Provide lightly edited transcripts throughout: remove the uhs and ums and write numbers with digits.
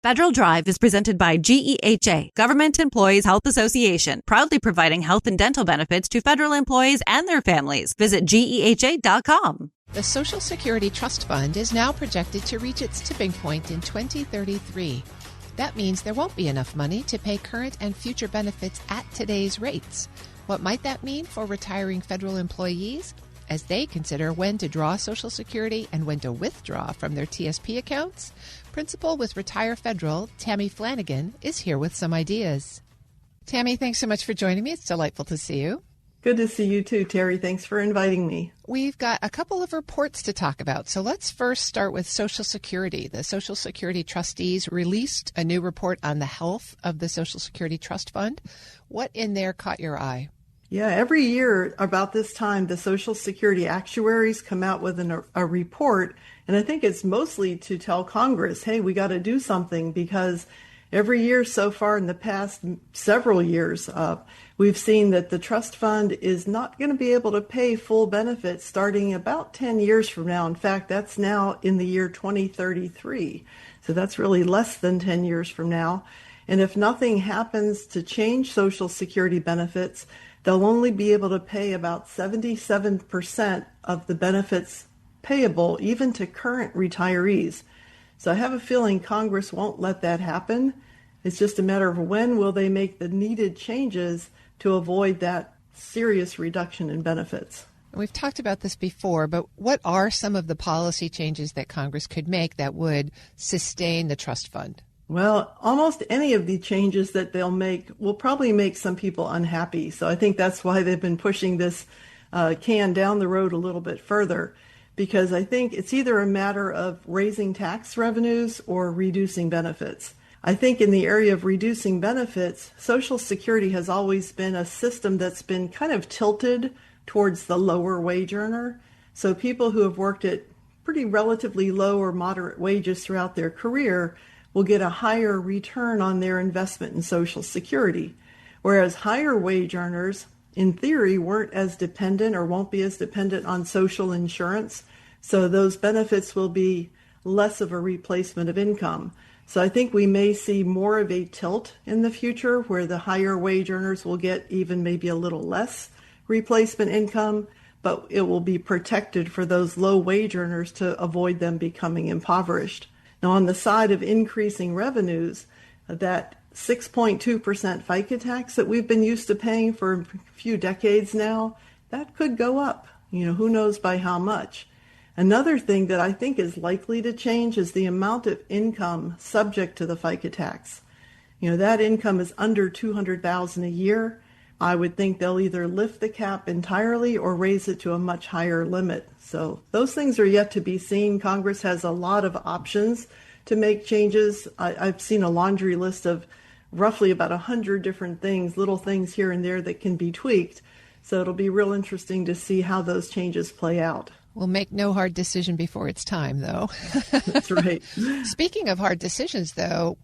Federal Drive is presented by GEHA, Government Employees Health Association, proudly providing health and dental benefits to federal employees and their families. Visit GEHA.com. The Social Security Trust Fund is now projected to reach its tipping point in 2033. That means there won't be enough money to pay current and future benefits at today's rates. What might that mean for retiring federal employees as they consider when to draw Social Security and when to withdraw from their TSP accounts? Principal with Retire Federal, Tammy Flanagan, is here with some ideas. Tammy, thanks so much for joining me. It's delightful to see you. Good to see you too, Terry. Thanks for inviting me. We've got a couple of reports to talk about. So let's first start with Social Security. The Social Security trustees released a new report on the health of the Social Security Trust Fund. What in there caught your eye? Yeah, every year about this time, the Social Security actuaries come out with a report, and I think it's mostly to tell Congress, hey, we got to do something, because every year so far in the past several years, we've seen that the trust fund is not going to be able to pay full benefits starting about 10 years from now. In fact, that's now in the year 2033. So that's really less than 10 years from now. And if nothing happens to change Social Security benefits, they'll only be able to pay about 77% of the benefits payable, even to current retirees. So I have a feeling Congress won't let that happen. It's just a matter of when will they make the needed changes to avoid that serious reduction in benefits. We've talked about this before, but what are some of the policy changes that Congress could make that would sustain the trust fund? Well, almost any of the changes that they'll make will probably make some people unhappy. So I think that's why they've been pushing this can down the road a little bit further, because I think it's either a matter of raising tax revenues or reducing benefits. I think in the area of reducing benefits, Social Security has always been a system that's been kind of tilted towards the lower wage earner. So people who have worked at pretty relatively low or moderate wages throughout their career will get a higher return on their investment in Social Security, whereas higher wage earners, in theory, weren't as dependent or won't be as dependent on social insurance, so those benefits will be less of a replacement of income. So I think we may see more of a tilt in the future where the higher wage earners will get even maybe a little less replacement income, but it will be protected for those low wage earners to avoid them becoming impoverished. Now, on the side of increasing revenues, that 6.2% FICA tax that we've been used to paying for a few decades now, that could go up. Who knows by how much. Another thing that I think is likely to change is the amount of income subject to the FICA tax. That income is under $200,000 a year. I would think they'll either lift the cap entirely or raise it to a much higher limit. So those things are yet to be seen. Congress has a lot of options to make changes. I've seen a laundry list of roughly about 100 different things, little things here and there that can be tweaked. So it'll be real interesting to see how those changes play out. We'll make no hard decision before it's time, though. That's right. Speaking of hard decisions, though,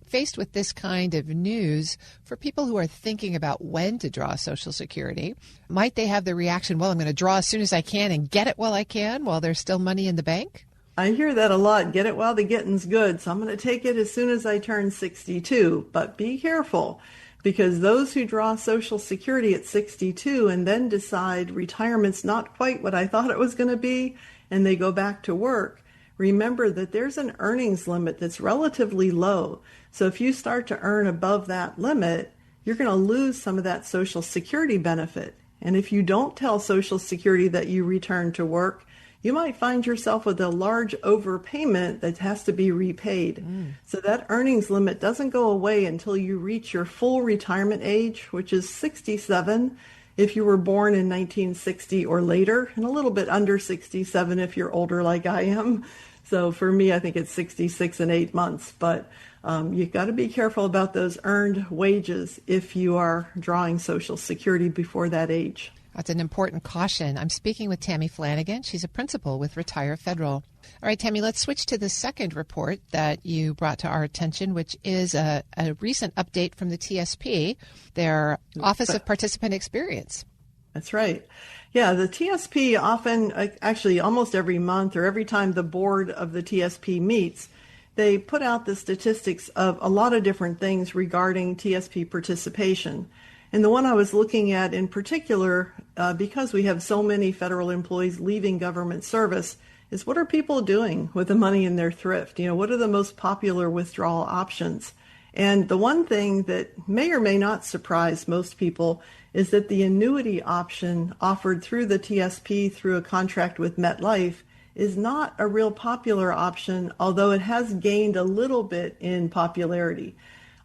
faced with this kind of news, for people who are thinking about when to draw Social Security, might they have the reaction, well, I'm going to draw as soon as I can and get it while I can while there's still money in the bank? I hear that a lot. Get it while the getting's good. So I'm going to take it as soon as I turn 62. But be careful, because those who draw Social Security at 62 and then decide retirement's not quite what I thought it was going to be, and they go back to work, remember that there's an earnings limit that's relatively low. So if you start to earn above that limit, you're going to lose some of that Social Security benefit. And if you don't tell Social Security that you return to work, you might find yourself with a large overpayment that has to be repaid. So that earnings limit doesn't go away until you reach your full retirement age, which is 67 if you were born in 1960 or later, and a little bit under 67 if you're older like I am. So for me, I think it's 66 and 8 months. But you've got to be careful about those earned wages if you are drawing Social Security before that age. That's an important caution. I'm speaking with Tammy Flanagan. She's a principal with Retire Federal. All right, Tammy, let's switch to the second report that you brought to our attention, which is a recent update from the TSP, their Office of Participant Experience. That's right. Yeah, the TSP often, actually almost every month or every time the board of the TSP meets, they put out the statistics of a lot of different things regarding TSP participation. And the one I was looking at in particular, because we have so many federal employees leaving government service, is what are people doing with the money in their thrift? What are the most popular withdrawal options? And the one thing that may or may not surprise most people is that the annuity option offered through the TSP through a contract with MetLife is not a real popular option, although it has gained a little bit in popularity.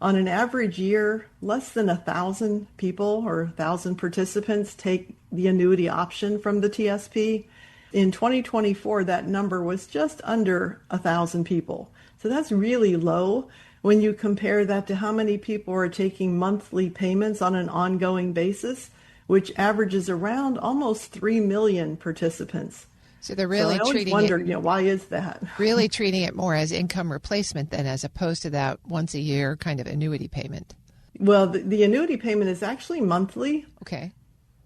On an average year, less than 1,000 people or 1,000 participants take the annuity option from the TSP. In 2024, that number was just under 1,000 people. So that's really low when you compare that to how many people are taking monthly payments on an ongoing basis, which averages around almost 3 million participants. So they're really treating it, why is that? Really treating it more as income replacement than as opposed to that once a year kind of annuity payment. Well, the annuity payment is actually monthly. Okay.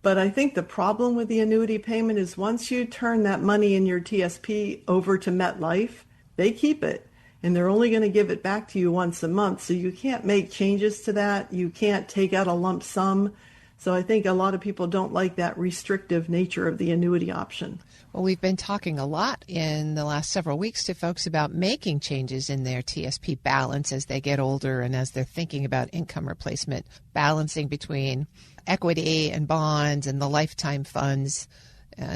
But I think the problem with the annuity payment is once you turn that money in your TSP over to MetLife, they keep it. And they're only going to give it back to you once a month. So you can't make changes to that. You can't take out a lump sum. So I think a lot of people don't like that restrictive nature of the annuity option. Well, we've been talking a lot in the last several weeks to folks about making changes in their TSP balance as they get older and as they're thinking about income replacement, balancing between equity and bonds and the lifetime funds.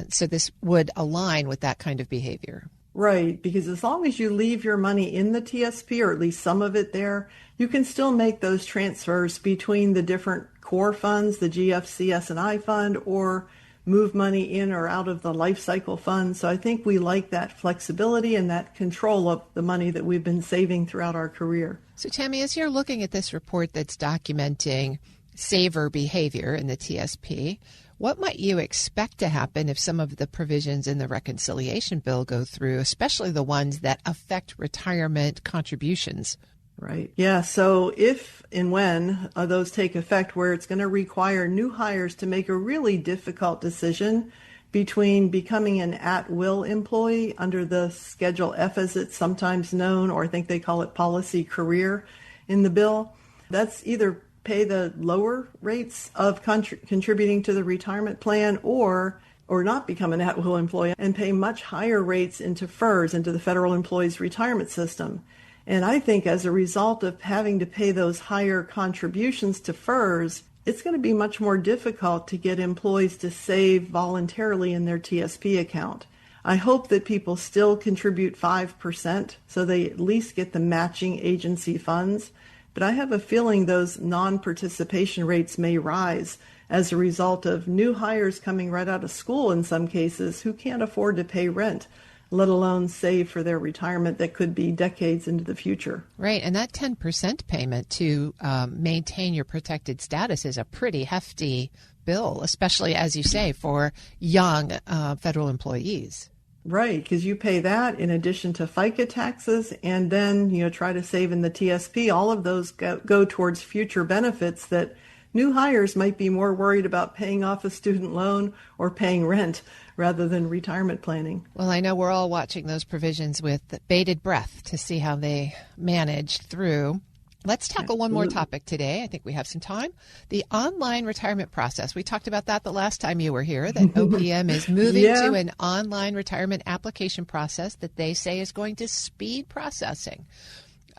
So this would align with that kind of behavior. Right, because as long as you leave your money in the TSP, or at least some of it there, you can still make those transfers between the different core funds, the GFC S&I fund, or move money in or out of the life cycle fund. So I think we like that flexibility and that control of the money that we've been saving throughout our career. So Tammy, as you're looking at this report that's documenting saver behavior in the TSP, what might you expect to happen if some of the provisions in the reconciliation bill go through, especially the ones that affect retirement contributions? Right. Yeah. So if and when those take effect, where it's going to require new hires to make a really difficult decision between becoming an at-will employee under the Schedule F, as it's sometimes known, or I think they call it policy career in the bill, that's either pay the lower rates of contributing to the retirement plan or not become an at-will employee and pay much higher rates into FERS, into the Federal Employees Retirement System. And I think as a result of having to pay those higher contributions to FERS, it's going to be much more difficult to get employees to save voluntarily in their TSP account. I hope that people still contribute 5% so they at least get the matching agency funds. But I have a feeling those non-participation rates may rise as a result of new hires coming right out of school in some cases who can't afford to pay rent, let alone save for their retirement that could be decades into the future. Right. And that 10% payment to maintain your protected status is a pretty hefty bill, especially, as you say, for young federal employees. Right, because you pay that in addition to FICA taxes, and then try to save in the TSP. All of those go towards future benefits that new hires might be more worried about paying off a student loan or paying rent rather than retirement planning. Well, I know we're all watching those provisions with bated breath to see how they manage through. Let's tackle one more topic today. I think we have some time. The online retirement process. We talked about that the last time you were here, that OPM is moving to an online retirement application process that they say is going to speed processing.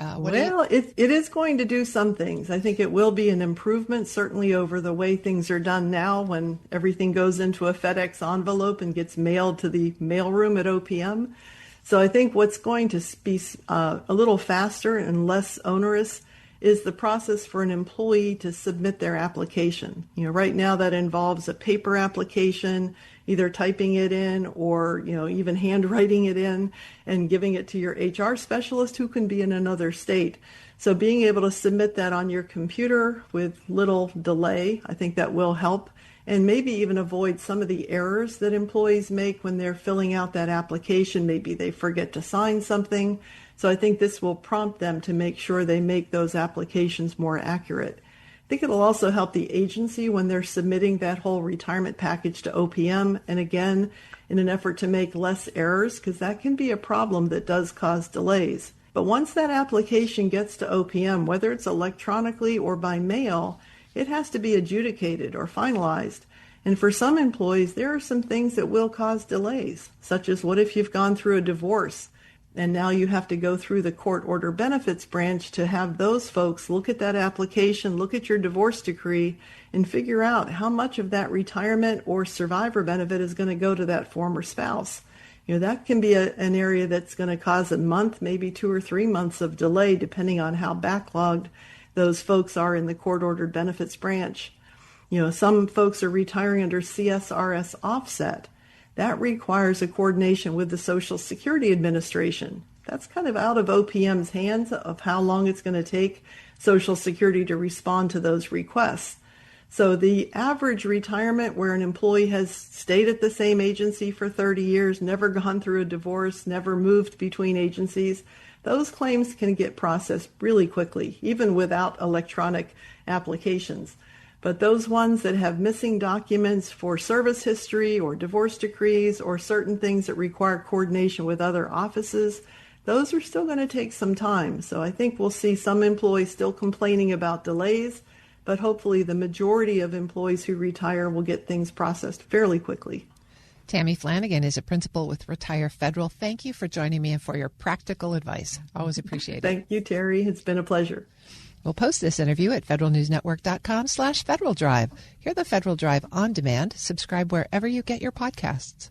It is going to do some things. I think it will be an improvement, certainly over the way things are done now when everything goes into a FedEx envelope and gets mailed to the mailroom at OPM. So I think what's going to be a little faster and less onerous is the process for an employee to submit their application. Right now that involves a paper application, either typing it in or, even handwriting it in and giving it to your HR specialist who can be in another state. So being able to submit that on your computer with little delay, I think that will help, and maybe even avoid some of the errors that employees make when they're filling out that application. Maybe they forget to sign something. So I think this will prompt them to make sure they make those applications more accurate. I think it'll also help the agency when they're submitting that whole retirement package to OPM, and again, in an effort to make less errors, because that can be a problem that does cause delays. But once that application gets to OPM, whether it's electronically or by mail, it has to be adjudicated or finalized. And for some employees, there are some things that will cause delays, such as what if you've gone through a divorce and now you have to go through the court order benefits branch to have those folks look at that application, look at your divorce decree, and figure out how much of that retirement or survivor benefit is going to go to that former spouse. That can be an area that's going to cause a month, maybe 2 or 3 months of delay, depending on how backlogged those folks are in the court-ordered benefits branch. Some folks are retiring under CSRS offset. That requires a coordination with the Social Security Administration. That's kind of out of OPM's hands of how long it's going to take Social Security to respond to those requests. So the average retirement where an employee has stayed at the same agency for 30 years, never gone through a divorce, never moved between agencies, those claims can get processed really quickly, even without electronic applications. But those ones that have missing documents for service history or divorce decrees or certain things that require coordination with other offices, those are still going to take some time. So I think we'll see some employees still complaining about delays, but hopefully the majority of employees who retire will get things processed fairly quickly. Tammy Flanagan is a principal with Retire Federal. Thank you for joining me and for your practical advice. Always appreciate it. Thank you, Terry. It's been a pleasure. We'll post this interview at federalnewsnetwork.com/Federal Drive. Hear the Federal Drive on demand. Subscribe wherever you get your podcasts.